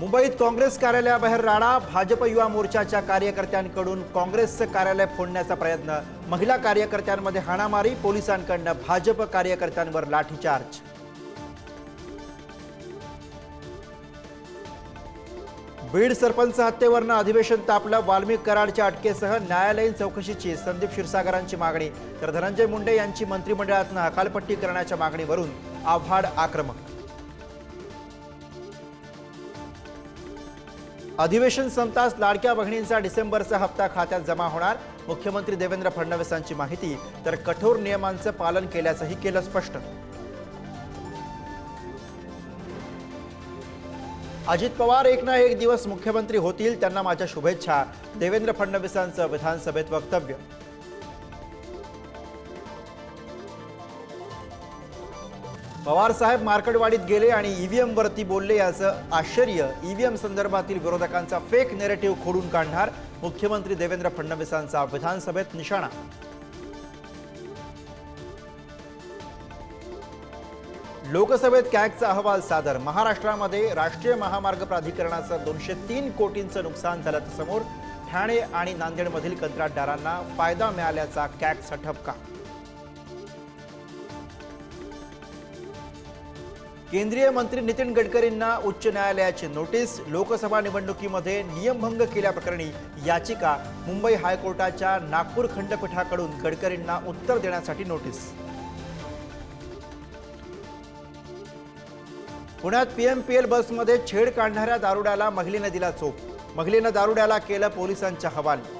मुंबईत काँग्रेस कार्यालयाबाहेर राडा, भाजप युवा मोर्चाच्या कार्यकर्त्यांकडून काँग्रेसचं कार्यालय फोडण्याचा प्रयत्न, महिला कार्यकर्त्यांमध्ये हाणामारी, पोलिसांकडून भाजप कार्यकर्त्यांवर लाठीचार्ज। बीड सरपंच हत्येवरनं अधिवेशन तापलं, वाल्मिक कराडच्या अटकेसह न्यायालयीन चौकशीची संदीप क्षीरसागरांची मागणी, तर धनंजय मुंडे यांची मंत्रिमंडळातून हकालपट्टी करण्याच्या मागणीवरून आव्हाड आक्रमक। अधिवेशन संपताच लाडक्या बहिणींचा डिसेंबरचा हप्ता खात्यात जमा होणार, मुख्यमंत्री देवेंद्र फडणवीसांची माहिती, तर कठोर नियमांचं पालन केल्याचंही केलं स्पष्ट। अजित पवार एक ना एक दिवस मुख्यमंत्री होतील, त्यांना माझ्या शुभेच्छा, देवेंद्र फडणवीसांचं विधानसभेत वक्तव्य। पवार साहेब मार्केटवाडीत गेले आणि ईव्हीएम वरती बोलले, याचं आश्चर्य, ईव्हीएम संदर्भातील विरोधकांचा फेक नॅरेटिव्ह खोडून काढणार, मुख्यमंत्री देवेंद्र फडणवीसांचा विधानसभेत निशाणा। लोकसभेत कॅगचा अहवाल सादर, महाराष्ट्रामध्ये राष्ट्रीय महामार्ग प्राधिकरणाचं 203 कोटींचं नुकसान झालं समोर, ठाणे आणि नांदेडमधील कंत्राटदारांना फायदा मिळाल्याचा कॅगचा ठपका। केंद्रीय मंत्री नितीन गडकरींना उच्च न्यायालयाची नोटीस, लोकसभा निवडणुकीमध्ये नियमभंग केल्याप्रकरणी याचिका, मुंबई हायकोर्टाच्या नागपूर खंडपीठाकडून गडकरींना उत्तर देण्यासाठी नोटीस। पुण्यात पीएमपीएल बसमध्ये छेड काढणाऱ्या दारुड्याला महिलेने दिला चोप, महिलेनं दारुड्याला केलं पोलिसांच्या हवाली।